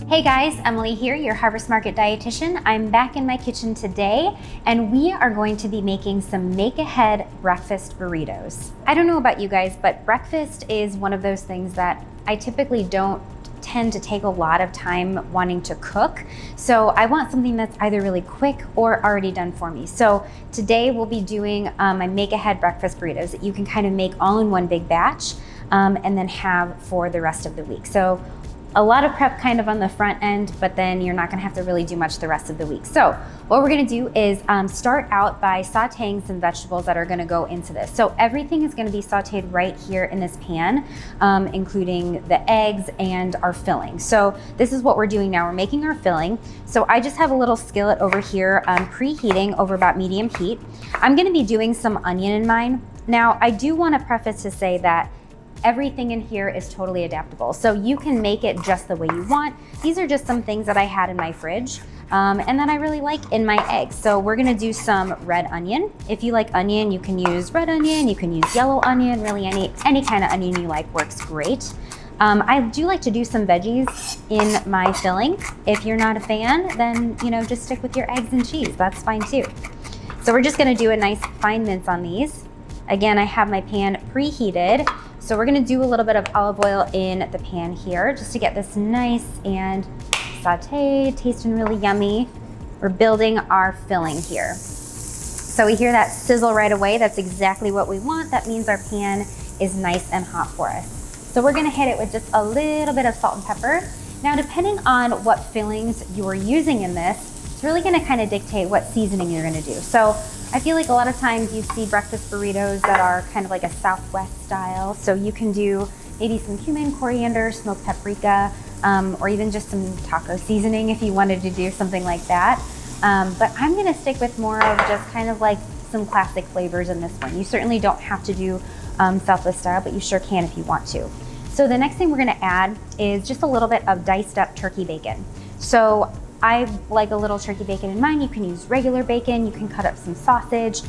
Hey guys, Emily here, your Harvest Market dietitian. I'm back in my kitchen today and we are going to be making some make-ahead breakfast burritos. I don't know about you guys, but breakfast is one of those things that I typically don't tend to take a lot of time wanting to cook. So I want something that's either really quick or already done for me. So today we'll be doing my make-ahead breakfast burritos that you can kind of make all in one big batch and then have for the rest of the week. So a lot of prep kind of on the front end, but then you're not gonna have to really do much the rest of the week. So what we're gonna do is start out by sauteing some vegetables that are gonna go into this. So everything is gonna be sauteed right here in this pan, including the eggs and our filling. So this is what we're doing now. We're making our filling. So I just have a little skillet over here preheating over about medium heat. I'm gonna be doing some onion in mine. Now I do wanna preface to say that everything in here is totally adaptable. So you can make it just the way you want. These are just some things that I had in my fridge and that I really like in my eggs. So we're gonna do some red onion. If you like onion, you can use red onion, you can use yellow onion, really any kind of onion you like works great. I do like to do some veggies in my filling. If you're not a fan, then just stick with your eggs and cheese. That's fine too. So we're just gonna do a nice fine mince on these. Again, I have my pan preheated. So we're gonna do a little bit of olive oil in the pan here just to get this nice and sauteed, tasting really yummy. We're building our filling here. So we hear that sizzle right away. That's exactly what we want. That means our pan is nice and hot for us. So we're gonna hit it with just a little bit of salt and pepper. Now, depending on what fillings you're using in this, it's really gonna kind of dictate what seasoning you're gonna do. So I feel like a lot of times you see breakfast burritos that are kind of like a Southwest style. So you can do maybe some cumin, coriander, smoked paprika, or even just some taco seasoning if you wanted to do something like that. But I'm gonna stick with more of just kind of like some classic flavors in this one. You certainly don't have to do Southwest style, but you sure can if you want to. So the next thing we're gonna add is just a little bit of diced up turkey bacon. So I like a little turkey bacon in mine. You can use regular bacon, you can cut up some sausage,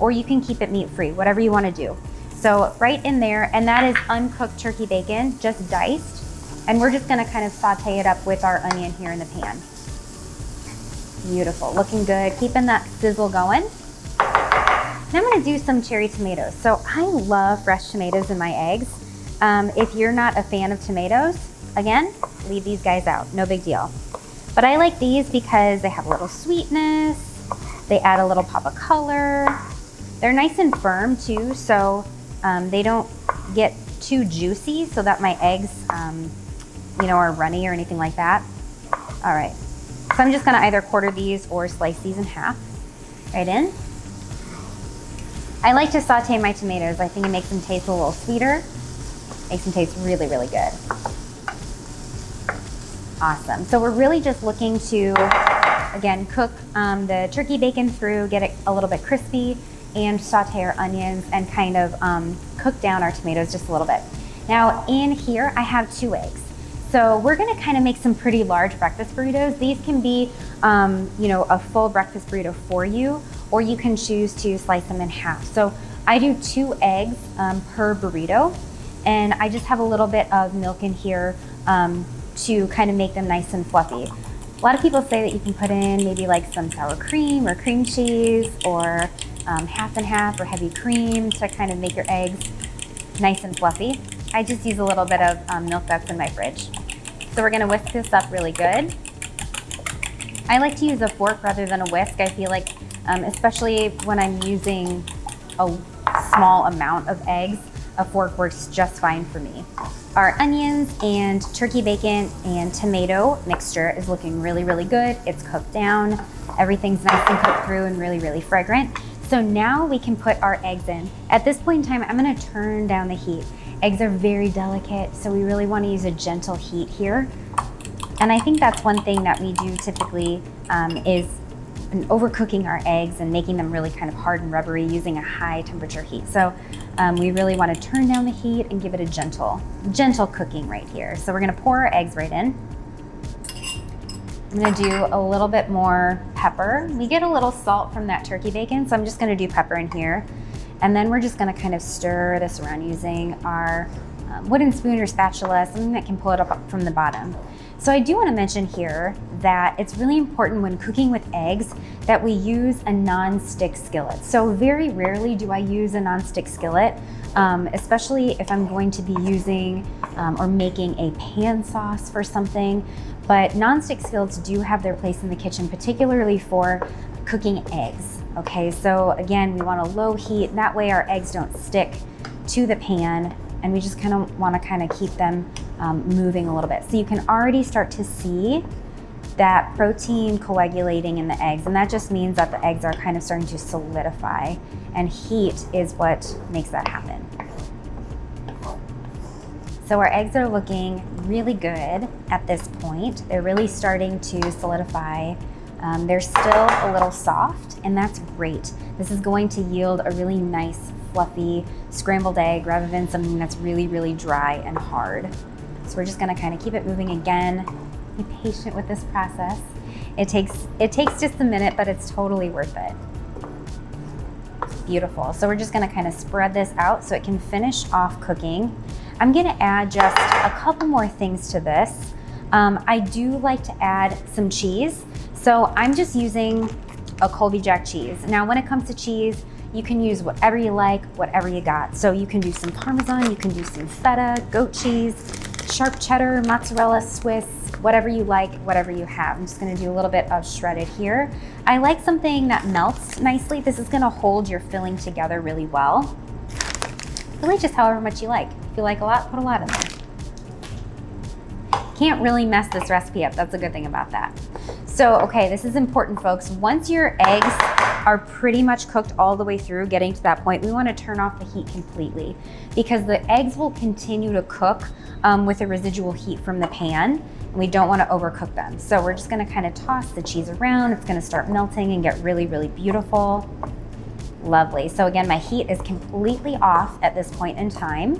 or you can keep it meat-free, whatever you wanna do. So right in there, and that is uncooked turkey bacon, just diced. And we're just gonna kind of saute it up with our onion here in the pan. Beautiful, looking good, keeping that sizzle going. Now I'm gonna do some cherry tomatoes. So I love fresh tomatoes in my eggs. If you're not a fan of tomatoes, again, leave these guys out, no big deal. But I like these because they have a little sweetness, they add a little pop of color. They're nice and firm too, so they don't get too juicy so that my eggs are runny or anything like that. All right, so I'm just gonna either quarter these or slice these in half, right in. I like to saute my tomatoes. I think it makes them taste a little sweeter, makes them taste really, really good. Awesome. So we're really just looking to, again, cook the turkey bacon through, get it a little bit crispy, and saute our onions and kind of cook down our tomatoes just a little bit. Now in here, I have 2 eggs. So we're gonna kind of make some pretty large breakfast burritos. These can be, a full breakfast burrito for you, or you can choose to slice them in half. So I do 2 eggs per burrito, and I just have a little bit of milk in here to kind of make them nice and fluffy. A lot of people say that you can put in maybe like some sour cream or cream cheese or half and half or heavy cream to kind of make your eggs nice and fluffy. I just use a little bit of milk that's in my fridge. So we're gonna whisk this up really good. I like to use a fork rather than a whisk. I feel like, especially when I'm using a small amount of eggs, a fork works just fine for me. Our onions and turkey bacon and tomato mixture is looking really, really good. It's cooked down. Everything's nice and cooked through and really, really fragrant. So now we can put our eggs in. At this point in time, I'm gonna turn down the heat. Eggs are very delicate, so we really wanna use a gentle heat here. And I think that's one thing that we do typically is overcooking our eggs and making them really kind of hard and rubbery using a high temperature heat. So we really want to turn down the heat and give it a gentle cooking right here. So we're going to pour our eggs right in. I'm going to do a little bit more pepper. We get a little salt from that turkey bacon, so I'm just going to do pepper in here. And then we're just going to kind of stir this around using our wooden spoon or spatula, something that can pull it up from the bottom. So I do want to mention here that it's really important when cooking with eggs that we use a non-stick skillet. So very rarely do I use a non-stick skillet, especially if I'm going to be using or making a pan sauce for something. But non-stick skillets do have their place in the kitchen, particularly for cooking eggs. Okay, so again, we want a low heat. That way our eggs don't stick to the pan, and we just kind of want to keep them moving a little bit. So you can already start to see that protein coagulating in the eggs, and that just means that the eggs are kind of starting to solidify, and heat is what makes that happen. So our eggs are looking really good at this point. They're really starting to solidify. They're still a little soft, and that's great. This is going to yield a really nice, fluffy scrambled egg rather than something that's really, really dry and hard. So we're just gonna kind of keep it moving again. Be patient with this process. It takes just a minute, but it's totally worth it. Beautiful. So we're just gonna kind of spread this out so it can finish off cooking. I'm gonna add just a couple more things to this. I do like to add some cheese. So I'm just using a Colby Jack cheese. Now, when it comes to cheese, you can use whatever you like, whatever you got. So you can do some Parmesan, you can do some feta, goat cheese, sharp cheddar, mozzarella, Swiss, whatever you like, whatever you have. I'm just gonna do a little bit of shredded here. I like something that melts nicely. This is gonna hold your filling together really well. Really just however much you like. If you like a lot, put a lot in there. Can't really mess this recipe up. That's a good thing about that. So, okay, this is important, folks. Once your eggs are pretty much cooked all the way through, getting to that point, we want to turn off the heat completely, because the eggs will continue to cook with the residual heat from the pan, and we don't want to overcook them. So we're just going to kind of toss the cheese around. It's going to start melting and get really, really beautiful. Lovely. So again, my heat is completely off at this point in time.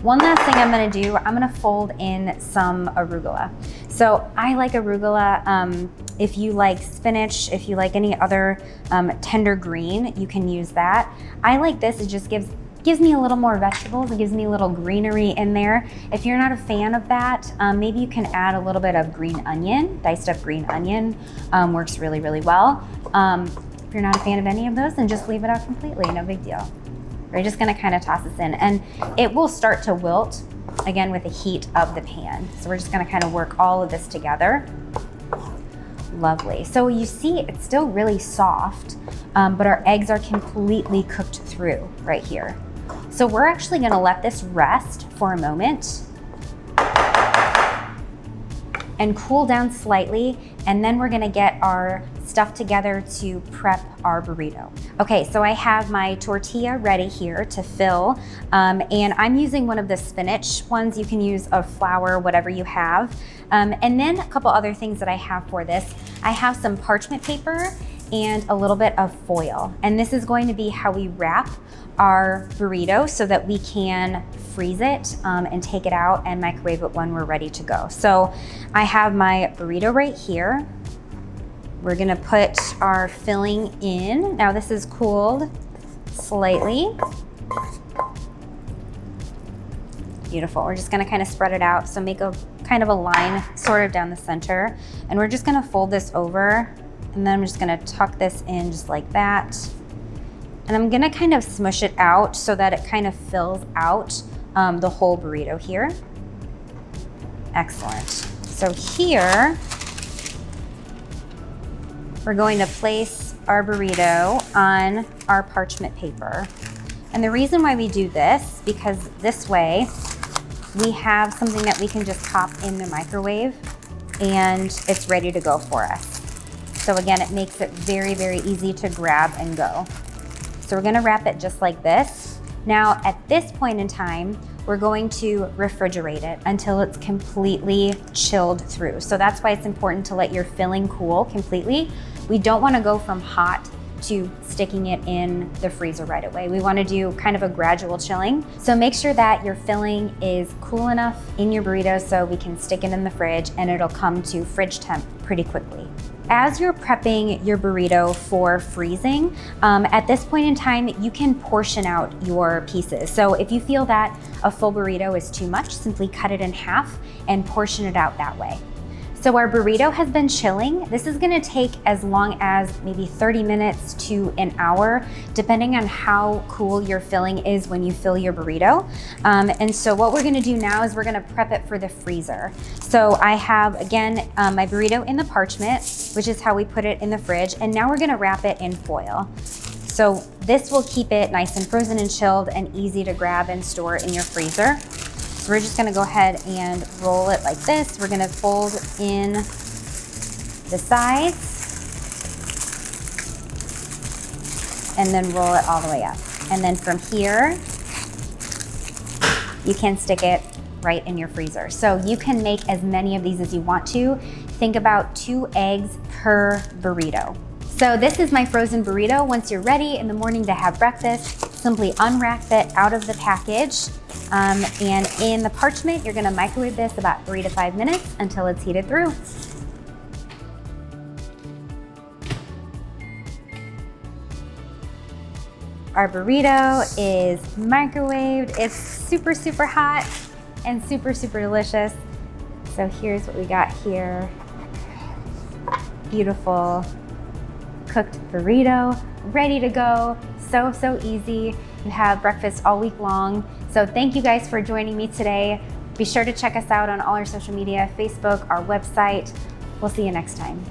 One last thing I'm gonna do, I'm gonna fold in some arugula. So I like arugula. If you like spinach, if you like any other tender green, you can use that. I like this, it just gives me a little more vegetables. It gives me a little greenery in there. If you're not a fan of that, maybe you can add a little bit of green onion. Diced up green onion works really, really well. If you're not a fan of any of those, then just leave it out completely, no big deal. We're just gonna kind of toss this in, and it will start to wilt, again, with the heat of the pan. So we're just gonna kind of work all of this together. Lovely. So you see it's still really soft, but our eggs are completely cooked through right here. So we're actually gonna let this rest for a moment and cool down slightly, and then we're gonna get our stuff together to prep our burrito. Okay, so I have my tortilla ready here to fill, and I'm using one of the spinach ones. You can use a flour, whatever you have. And then a couple other things that I have for this. I have some parchment paper and a little bit of foil. And this is going to be how we wrap our burrito so that we can freeze it and take it out and microwave it when we're ready to go. So I have my burrito right here. We're gonna put our filling in. Now this is cooled slightly. Beautiful. We're just gonna kind of spread it out. So make a kind of a line sort of down the center. And we're just gonna fold this over, and then I'm just gonna tuck this in just like that. And I'm gonna kind of smush it out so that it kind of fills out the whole burrito here. Excellent. So here, we're going to place our burrito on our parchment paper. And the reason why we do this, because this way we have something that we can just pop in the microwave and it's ready to go for us. So again, it makes it very, very easy to grab and go. So we're gonna wrap it just like this. Now, at this point in time, we're going to refrigerate it until it's completely chilled through. So that's why it's important to let your filling cool completely. We don't want to go from hot to sticking it in the freezer right away. We want to do kind of a gradual chilling. So make sure that your filling is cool enough in your burrito so we can stick it in the fridge and it'll come to fridge temp pretty quickly. As you're prepping your burrito for freezing, at this point in time, you can portion out your pieces. So if you feel that a full burrito is too much, simply cut it in half and portion it out that way. So our burrito has been chilling. This is gonna take as long as maybe 30 minutes to an hour, depending on how cool your filling is when you fill your burrito. And so what we're gonna do now is we're gonna prep it for the freezer. So I have, again, my burrito in the parchment, which is how we put it in the fridge. And now we're gonna wrap it in foil. So this will keep it nice and frozen and chilled and easy to grab and store in your freezer. So we're just gonna go ahead and roll it like this. We're gonna fold in the sides and then roll it all the way up. And then from here, you can stick it right in your freezer. So you can make as many of these as you want to. Think about 2 eggs per burrito. So this is my frozen burrito. Once you're ready in the morning to have breakfast, simply unwrap it out of the package. And in the parchment, you're gonna microwave this about 3 to 5 minutes until it's heated through. Our burrito is microwaved. It's super, super hot and super, super delicious. So here's what we got here. Beautiful cooked burrito, ready to go. So, so easy. You have breakfast all week long. So thank you guys for joining me today. Be sure to check us out on all our social media, Facebook, our website. We'll see you next time.